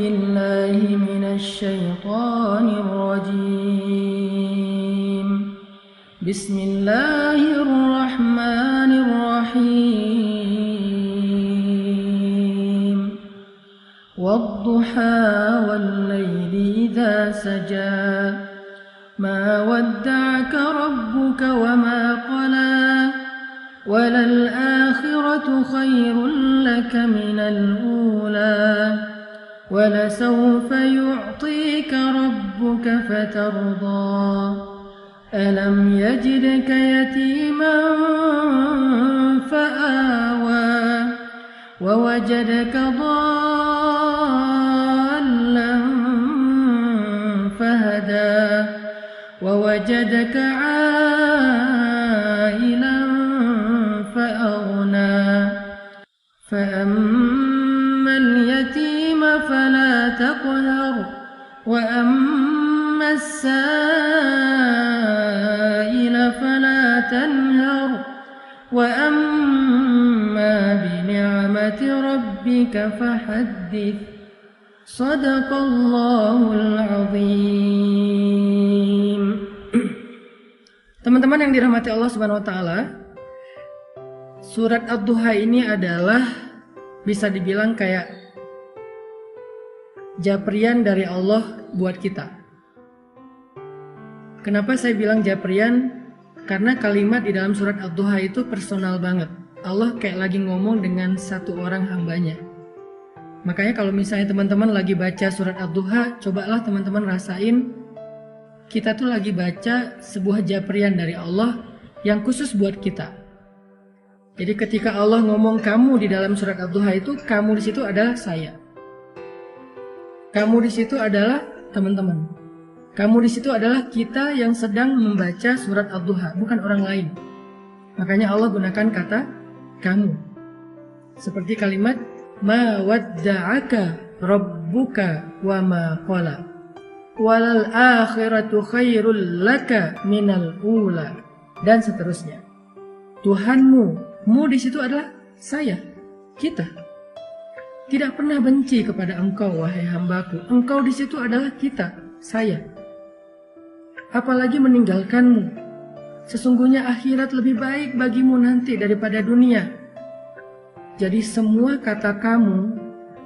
بالله من الشيطان الرجيم. بسم الله الرحمن الرحيم. والضحى والليل إذا سجى ما ودعك ربك وما قلى وللآخرة خير لك من الأولى ولسوف يعطيك ربك فترضى ألم يجدك يتيما فآوى ووجدك ضالا فهدى ووجدك عائلا فأغنى فأما اليتيم فلا تقهر وأما السائل فلا تنهر وأما بنعمة ربك فحدث. Sadaqallahul azim. Teman-teman yang dirahmati Allah Subhanahu wa taala, surat Ad-Duha ini adalah bisa dibilang kayak japrian dari Allah buat kita. Kenapa saya bilang japrian? Karena kalimat di dalam surat Ad-Duha itu personal banget. Allah kayak lagi ngomong dengan satu orang hambanya. Makanya kalau misalnya teman-teman lagi baca surat Ad-Duha, cobalah teman-teman rasain kita tuh lagi baca sebuah japrian dari Allah yang khusus buat kita. Jadi ketika Allah ngomong kamu di dalam surat Ad-Duha itu, kamu di situ adalah saya. Kamu di situ adalah teman-teman. Kamu di situ adalah kita yang sedang membaca surat Ad-Duha, bukan orang lain. Makanya Allah gunakan kata kamu. Seperti kalimat ma wadda'aka rabbuka wa ma qala walal akhiratu khairul laka minal ula, dan seterusnya. Tuhanmu, mu di situ adalah saya, kita. Tidak pernah benci kepada engkau wahai hambaku. Engkau di situ adalah kita, saya. Apalagi meninggalkanmu. Sesungguhnya akhirat lebih baik bagimu nanti daripada dunia. Jadi semua kata kamu,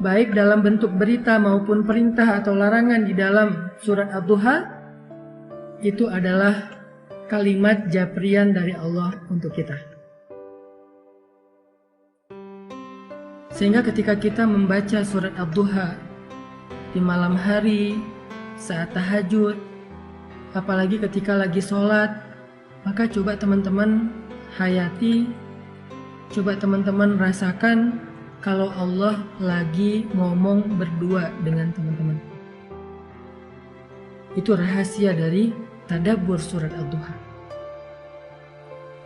baik dalam bentuk berita maupun perintah atau larangan di dalam surat Ad-Duha, itu adalah kalimat japrian dari Allah untuk kita. Sehingga ketika kita membaca surat Ad-Duha di malam hari, saat tahajud, apalagi ketika lagi sholat, maka coba teman-teman hayati, coba teman-teman rasakan kalau Allah lagi ngomong berdua dengan teman-teman. Itu rahasia dari tadabbur surat Ad-Duha.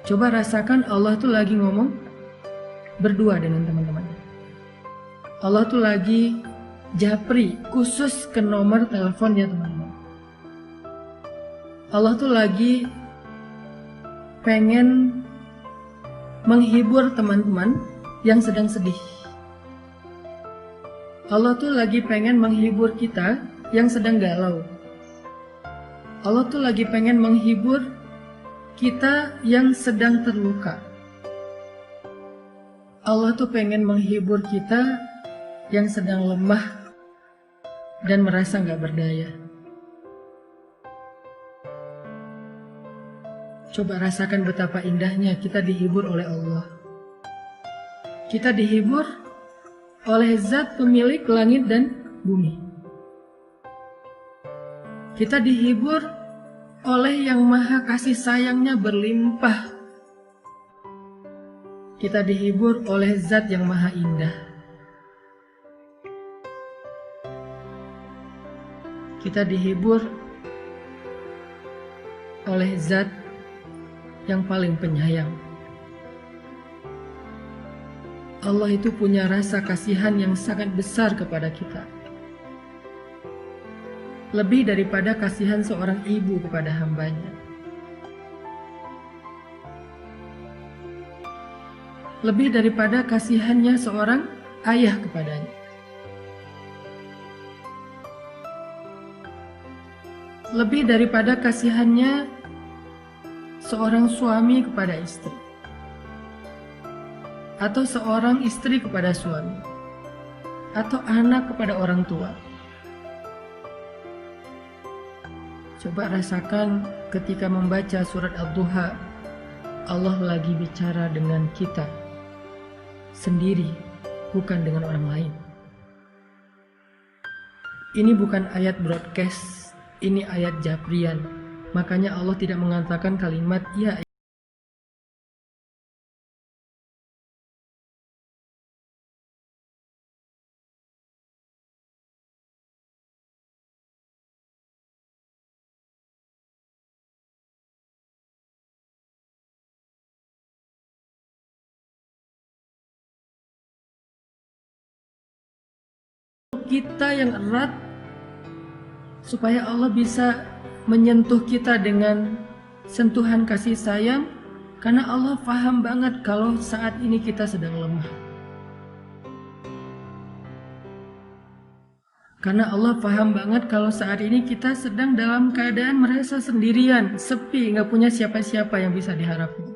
Coba rasakan Allah tuh lagi ngomong berdua dengan teman-teman. Allah tuh lagi japri khusus ke nomor teleponnya teman-teman. Allah tuh lagi pengen menghibur teman-teman yang sedang sedih. Allah tuh lagi pengen menghibur kita yang sedang galau. Allah tuh lagi pengen menghibur kita yang sedang terluka. Allah tuh pengen menghibur kita yang sedang lemah dan merasa gak berdaya. Coba rasakan betapa indahnya kita dihibur oleh Allah. Kita dihibur oleh Zat pemilik langit dan bumi. Kita dihibur oleh yang maha kasih sayangnya berlimpah. Kita dihibur oleh Zat yang maha indah. Kita dihibur oleh Zat yang paling penyayang. Allah itu punya rasa kasihan yang sangat besar kepada kita. Lebih daripada kasihan seorang ibu kepada hambanya. Lebih daripada kasihannya seorang ayah kepadanya. lebih daripada kasihannya seorang suami kepada istri, atau seorang istri kepada suami, atau anak kepada orang tua. Coba rasakan ketika membaca surat Ad-Duha, Allah lagi bicara dengan kita sendiri, bukan dengan orang lain. Ini bukan ayat broadcast, ini ayat japrian. Makanya Allah tidak mengatakan kalimat ya. Kita yang erat supaya Allah bisa menyentuh kita dengan sentuhan kasih sayang, karena Allah paham banget kalau saat ini kita sedang lemah. Karena Allah paham banget kalau saat ini kita sedang dalam keadaan merasa sendirian, sepi, nggak punya siapa-siapa yang bisa diharapkan.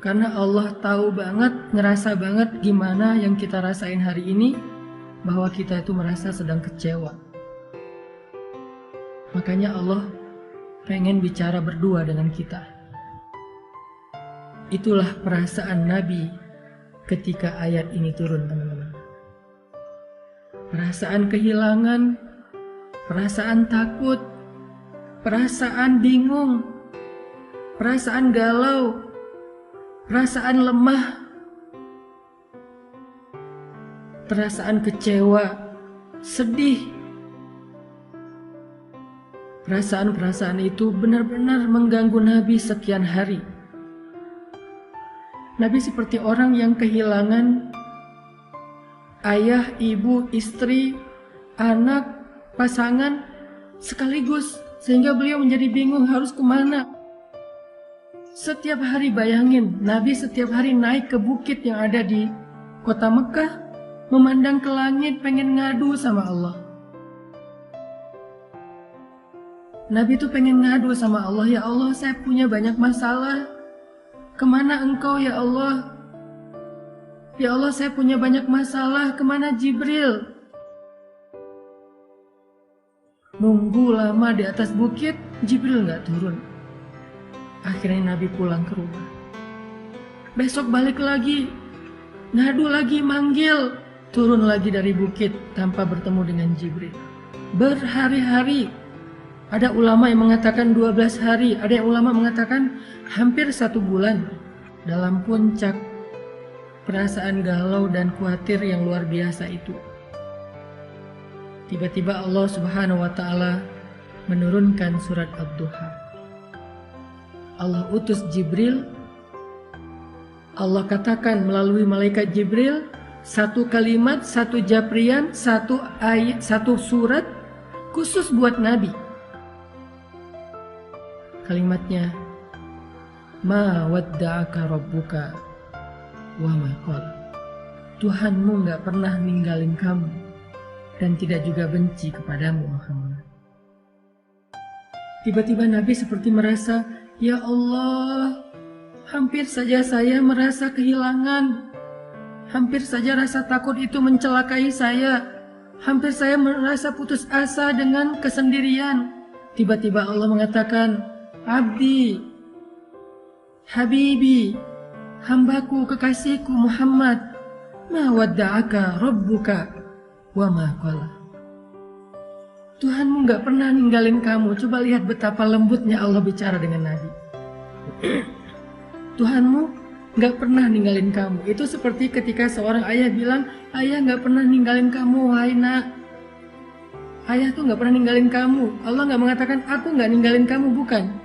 Karena Allah tahu banget, ngerasa banget gimana yang kita rasain hari ini, bahwa kita itu merasa sedang kecewa. Makanya Allah pengen bicara berdua dengan kita. Itulah perasaan Nabi ketika ayat ini turun, teman-teman. Perasaan kehilangan, perasaan takut, perasaan bingung, perasaan galau, perasaan lemah, perasaan kecewa, sedih. Perasaan-perasaan itu benar-benar mengganggu Nabi sekian hari. Nabi seperti orang yang kehilangan ayah, ibu, istri, anak, pasangan sekaligus, sehingga beliau menjadi bingung harus kemana. Setiap hari bayangin, Nabi setiap hari naik ke bukit yang ada di kota Mekah, memandang ke langit, pengen ngadu sama Allah. Nabi tuh pengen ngadu sama Allah, ya Allah, saya punya banyak masalah. Kemana engkau ya Allah? Ya Allah, saya punya banyak masalah, kemana Jibril? Nunggu lama di atas bukit, Jibril nggak turun. Akhirnya Nabi pulang ke rumah. Besok balik lagi, ngadu lagi, manggil. Turun lagi dari bukit tanpa bertemu dengan Jibril. Berhari-hari. Ada ulama yang mengatakan 12 hari, ada yang ulama mengatakan hampir 1 bulan dalam puncak perasaan galau dan khawatir yang luar biasa itu. Tiba-tiba Allah Subhanahu wa Ta'ala menurunkan surat Ad-Duha. Allah utus Jibril. Allah katakan melalui malaikat Jibril, 1 kalimat, 1 japrian, 1 ayat, 1 surat khusus buat Nabi. Kalimatnya, ma wadda'aka rabbuka wa ma qala. Tuhanmu gak pernah ninggalin kamu dan tidak juga benci kepadamu, Muhammad. Tiba-tiba Nabi seperti merasa, ya Allah, hampir saja saya merasa kehilangan. Hampir saja rasa takut itu mencelakai saya. Hampir saya merasa putus asa dengan kesendirian. Tiba-tiba Allah mengatakan, Abdi, Habibi, hambaku, kekasihku Muhammad, ma wadda'aka rabbuka wa ma qala. Tuhanmu gak pernah ninggalin kamu. Coba lihat betapa lembutnya Allah bicara dengan Nabi. Tuhanmu gak pernah ninggalin kamu. Itu seperti ketika seorang ayah bilang, ayah gak pernah ninggalin kamu, wahai nak. Ayah tuh gak pernah ninggalin kamu. Allah gak mengatakan, aku gak ninggalin kamu, bukan.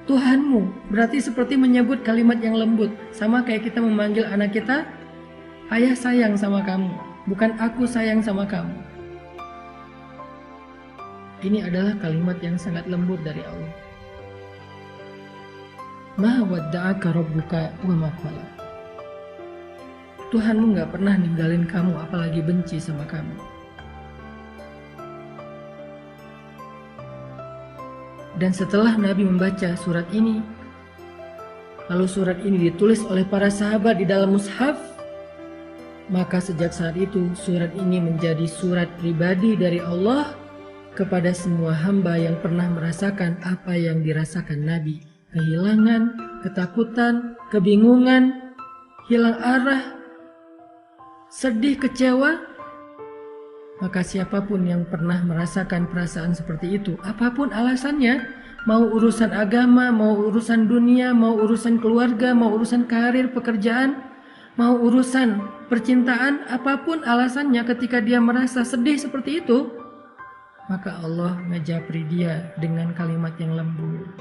Tuhanmu berarti seperti menyebut kalimat yang lembut. Sama kayak kita memanggil anak kita, ayah sayang sama kamu, bukan aku sayang sama kamu. Ini adalah kalimat yang sangat lembut dari Allah. Ma wadda'aka rabbuka wa ma qala. Tuhanmu gak pernah ninggalin kamu, apalagi benci sama kamu. Dan setelah Nabi membaca surat ini, lalu surat ini ditulis oleh para sahabat di dalam mushaf, maka sejak saat itu surat ini menjadi surat pribadi dari Allah kepada semua hamba yang pernah merasakan apa yang dirasakan Nabi. Kehilangan, ketakutan, kebingungan, hilang arah, sedih, kecewa. Maka siapapun yang pernah merasakan perasaan seperti itu, apapun alasannya, mau urusan agama, mau urusan dunia, mau urusan keluarga, mau urusan karir, pekerjaan, mau urusan percintaan, apapun alasannya ketika dia merasa sedih seperti itu, maka Allah ngejapri dia dengan kalimat yang lembut.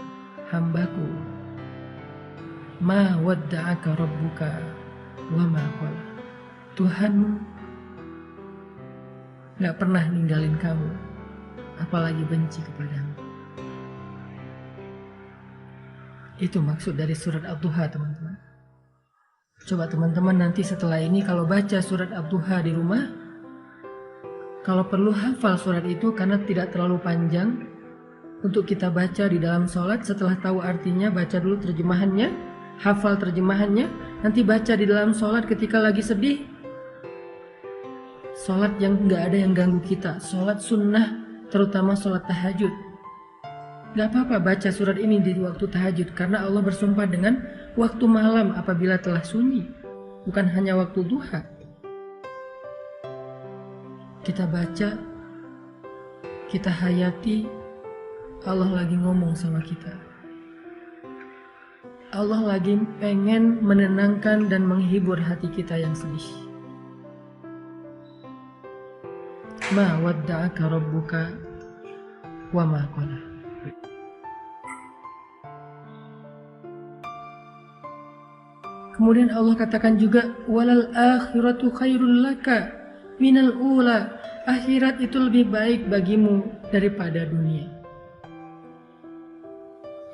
Hambaku, ma wadda'aka rabbuka wa ma qala. Tuhanmu gak pernah ninggalin kamu, apalagi benci kepadamu. Itu maksud dari surat Ad-Duha, teman-teman. Coba teman-teman nanti setelah ini kalau baca surat Ad-Duha di rumah, kalau perlu hafal surat itu karena tidak terlalu panjang untuk kita baca di dalam sholat. Setelah tahu artinya, baca dulu terjemahannya, hafal terjemahannya, nanti baca di dalam sholat ketika lagi sedih. Sholat yang gak ada yang ganggu kita, sholat sunnah, terutama sholat tahajud. Gak apa-apa baca surat ini di waktu tahajud, karena Allah bersumpah dengan waktu malam apabila telah sunyi, bukan hanya waktu duha. Kita baca, kita hayati, Allah lagi ngomong sama kita. Allah lagi pengen menenangkan dan menghibur hati kita yang sedih. Ma wadda'aka rabbuka wa ma qala. Kemudian Allah katakan juga, walal akhiratu khairul laka minal ula. Akhirat itu lebih baik bagimu daripada dunia.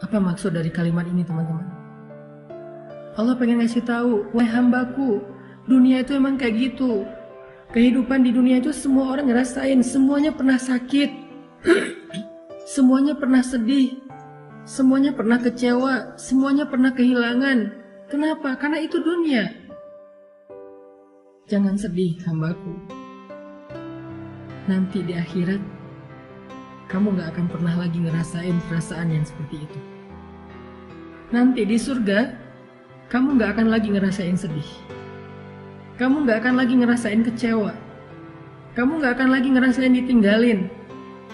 Apa maksud dari kalimat ini, teman-teman? Allah pengen ngasih tahu, wahai hambaku, dunia itu emang kayak gitu. Kehidupan di dunia itu semua orang ngerasain, semuanya pernah sakit, semuanya pernah sedih, semuanya pernah kecewa, semuanya pernah kehilangan. Kenapa? Karena itu dunia. Jangan sedih, hambaku. Nanti di akhirat, kamu gak akan pernah lagi ngerasain perasaan yang seperti itu. Nanti di surga, kamu gak akan lagi ngerasain sedih. Kamu gak akan lagi ngerasain kecewa. Kamu gak akan lagi ngerasain ditinggalin.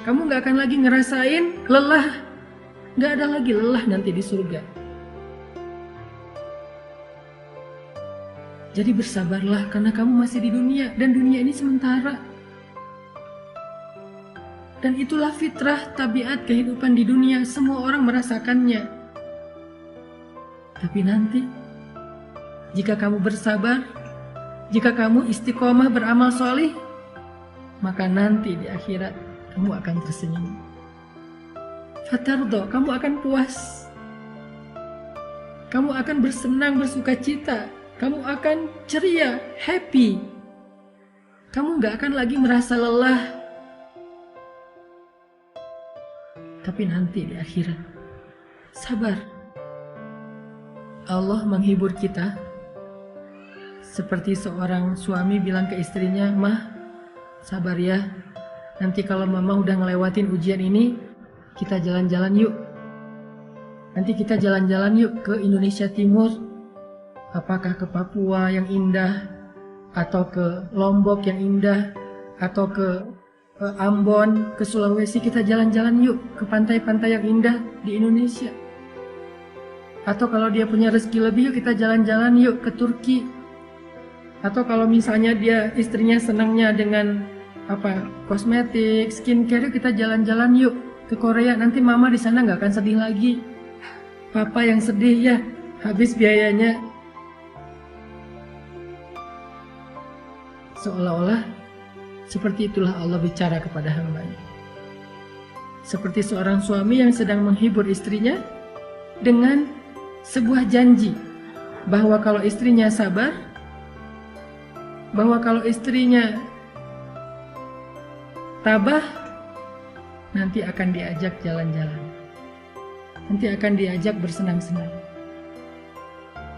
Kamu gak akan lagi ngerasain lelah. Gak ada lagi lelah nanti di surga. Jadi bersabarlah karena kamu masih di dunia. Dan dunia ini sementara. Dan itulah fitrah tabiat kehidupan di dunia. Semua orang merasakannya. Tapi nanti, jika kamu bersabar, jika kamu istiqomah beramal solih, maka nanti di akhirat kamu akan tersenyum. Fatardo, kamu akan puas. Kamu akan bersenang, bersuka cita. Kamu akan ceria, happy. Kamu gak akan lagi merasa lelah. Tapi nanti di akhirat, sabar. Allah menghibur kita. Seperti seorang suami bilang ke istrinya, "Mah, sabar ya. Nanti kalau mama udah ngelewatin ujian ini, kita jalan-jalan yuk. Nanti kita jalan-jalan yuk ke Indonesia Timur. Apakah ke Papua yang indah, atau ke Lombok yang indah, atau ke Ambon, ke Sulawesi. Kita jalan-jalan yuk ke pantai-pantai yang indah di Indonesia. Atau kalau dia punya rezeki lebih, yuk kita jalan-jalan yuk ke Turki. Atau kalau misalnya dia istrinya senangnya dengan kosmetik, skincare, yuk kita jalan-jalan yuk ke Korea. Nanti mama di sana nggak akan sedih lagi. Papa yang sedih ya, habis biayanya." Seolah-olah seperti itulah Allah bicara kepada hamba-Nya. Seperti seorang suami yang sedang menghibur istrinya dengan sebuah janji bahwa kalau istrinya sabar, bahwa kalau istrinya tabah, nanti akan diajak jalan-jalan. nanti akan diajak bersenang-senang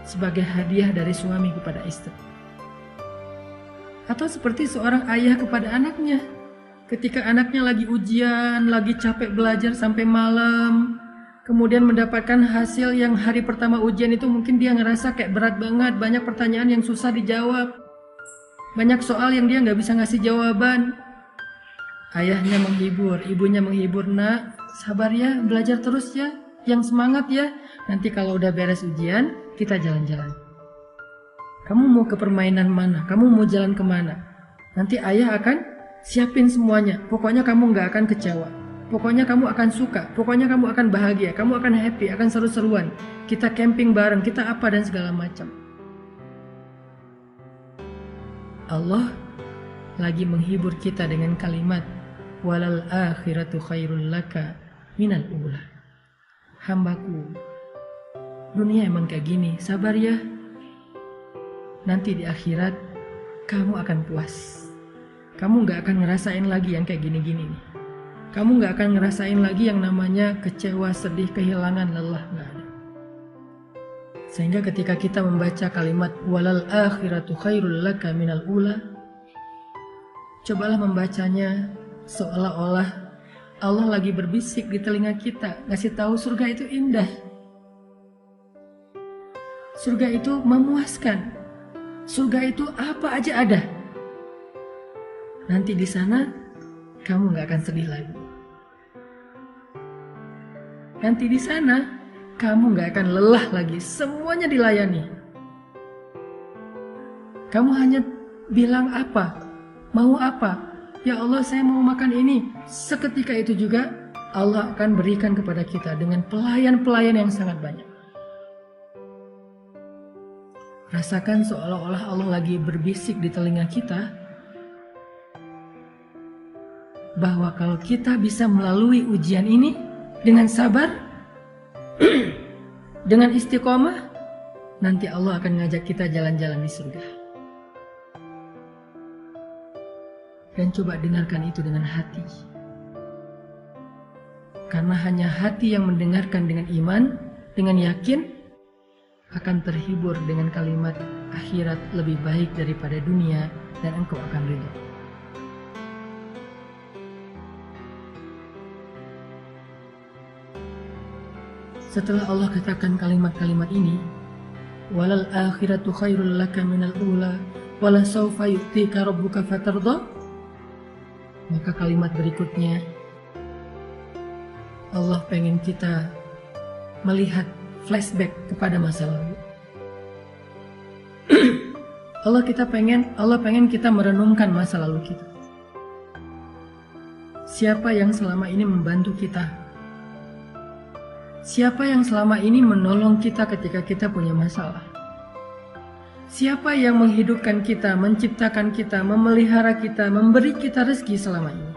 sebagai hadiah dari suami kepada istri. Atau seperti seorang ayah kepada anaknya, ketika anaknya lagi ujian, lagi capek belajar sampai malam, kemudian mendapatkan hasil yang hari pertama ujian itu mungkin dia ngerasa kayak berat banget, banyak pertanyaan yang susah dijawab, banyak soal yang dia nggak bisa ngasih jawaban. Ayahnya menghibur, ibunya menghibur, nak, sabar ya, belajar terus ya, yang semangat ya, nanti kalau udah beres ujian, kita jalan-jalan. Kamu mau ke permainan mana? Kamu mau jalan kemana? Nanti ayah akan siapin semuanya. Pokoknya kamu nggak akan kecewa. Pokoknya kamu akan suka. Pokoknya kamu akan bahagia. Kamu akan happy, akan seru-seruan. Kita camping bareng, kita apa dan segala macam. Allah lagi menghibur kita dengan kalimat walal akhiratu khairul laka minal ula. Hambaku, dunia emang kayak gini, sabar ya. Nanti di akhirat kamu akan puas. Kamu gak akan ngerasain lagi yang kayak gini-gini nih. Kamu gak akan ngerasain lagi yang namanya kecewa, sedih, kehilangan, lelah, gak ada. Sehingga ketika kita membaca kalimat walal akhiratu khairul laka minal ula, cobalah membacanya seolah-olah Allah lagi berbisik di telinga kita, ngasih tahu surga itu indah. Surga itu memuaskan. Surga itu apa aja ada. Nanti di sana kamu nggak akan sedih lagi. Nanti di sana kamu nggak akan lelah lagi. Semuanya dilayani. Kamu hanya bilang apa, mau apa. Ya Allah, saya mau makan ini. Seketika itu juga Allah akan berikan kepada kita dengan pelayan-pelayan yang sangat banyak. Rasakan seolah-olah Allah lagi berbisik di telinga kita bahwa kalau kita bisa melalui ujian ini dengan sabar, dengan istiqomah, nanti Allah akan ngajak kita jalan-jalan di surga. Dan coba dengarkan itu dengan hati. Karena hanya hati yang mendengarkan dengan iman, dengan yakin, akan terhibur dengan kalimat akhirat lebih baik daripada dunia dan engkau akan ridho. Setelah Allah katakan kalimat-kalimat ini, walal akhiratu khairul laka minal ula wala sawfa yu'tika rabbuka fatardha, maka kalimat berikutnya Allah pengen kita melihat flashback kepada masa lalu. Allah pengen kita merenungkan masa lalu kita. Siapa yang selama ini membantu kita? Siapa yang selama ini menolong kita ketika kita punya masalah? Siapa yang menghidupkan kita, menciptakan kita, memelihara kita, memberi kita rezeki selama ini?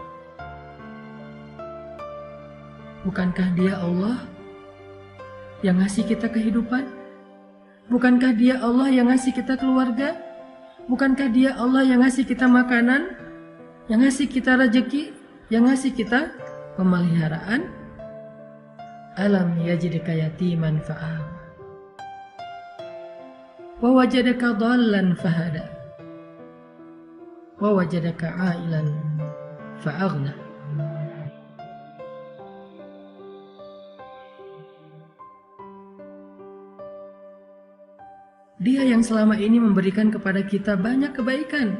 Bukankah Dia Allah yang ngasih kita kehidupan? Bukankah Dia Allah yang ngasih kita keluarga? Bukankah Dia Allah yang ngasih kita makanan? Yang ngasih kita rezeki? Yang ngasih kita pemeliharaan? Alam yajidka yatiman fa'awa wa wajadaka dhallan fahada wa wajadaka ailan fa'aghna. Dia yang selama ini memberikan kepada kita banyak kebaikan.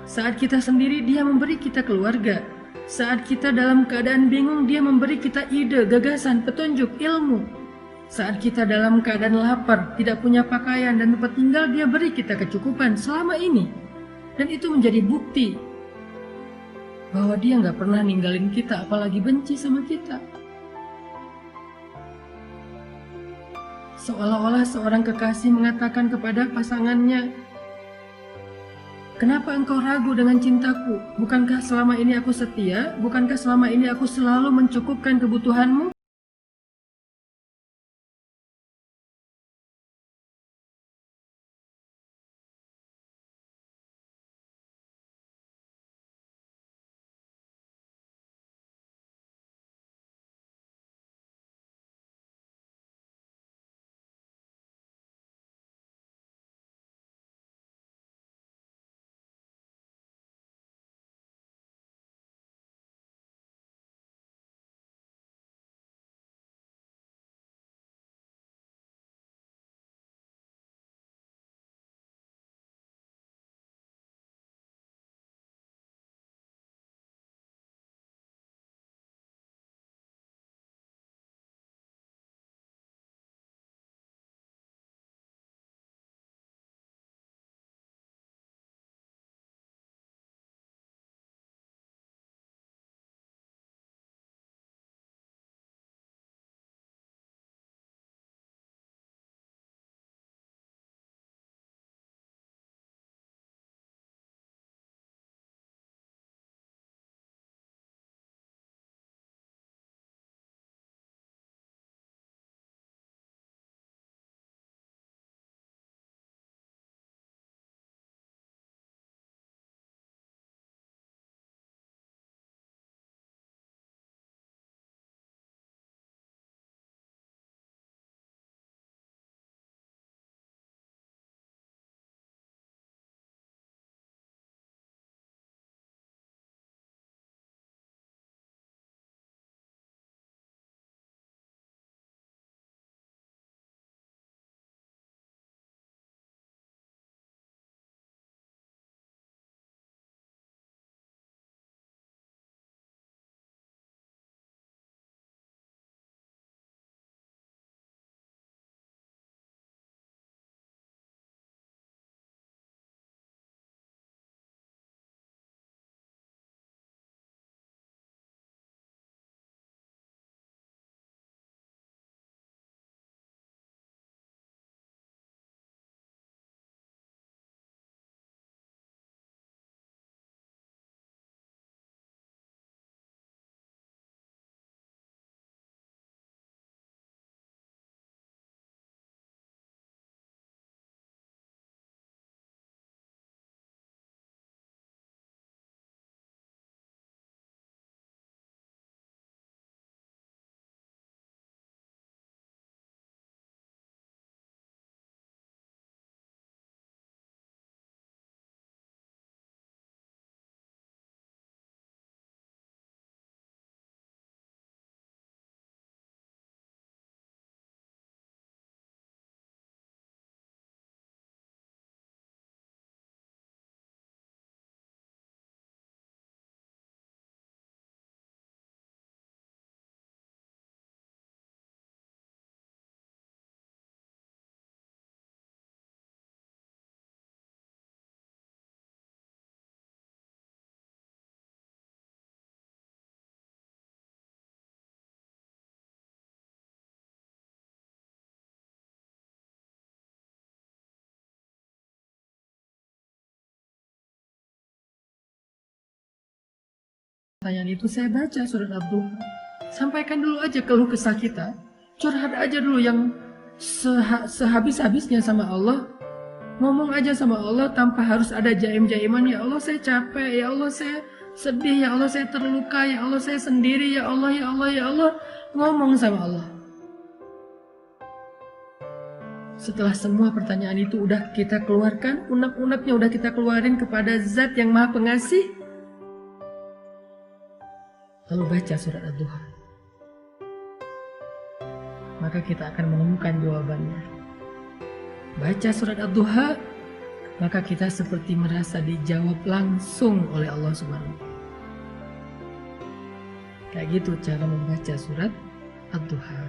Saat kita sendiri, Dia memberi kita keluarga. Saat kita dalam keadaan bingung, Dia memberi kita ide, gagasan, petunjuk, ilmu. Saat kita dalam keadaan lapar, tidak punya pakaian dan tempat tinggal, Dia beri kita kecukupan selama ini. Dan itu menjadi bukti bahwa Dia nggak pernah ninggalin kita, apalagi benci sama kita. Seolah-olah seorang kekasih mengatakan kepada pasangannya, "Kenapa engkau ragu dengan cintaku? Bukankah selama ini aku setia? Bukankah selama ini aku selalu mencukupkan kebutuhanmu?" pertanyaan itu saya baca surat Ad-Duha. Sampaikan dulu aja keluh kesah kita. Curhat aja dulu yang sehabis-habisnya sama Allah. Ngomong aja sama Allah tanpa harus ada jaim-jaiman. Ya Allah saya capek, ya Allah saya sedih, ya Allah saya terluka, ya Allah saya sendiri, ya Allah, ya Allah, ya Allah. Ngomong sama Allah. Setelah semua pertanyaan itu udah kita keluarkan, unek-uneknya udah kita keluarin kepada Zat yang Maha Pengasih, lalu baca surat Ad-Duha. Maka kita akan menemukan jawabannya. Baca surat Ad-Duha, maka kita seperti merasa dijawab langsung oleh Allah Subhanahu. Kayak gitu cara membaca surat Ad-Duha.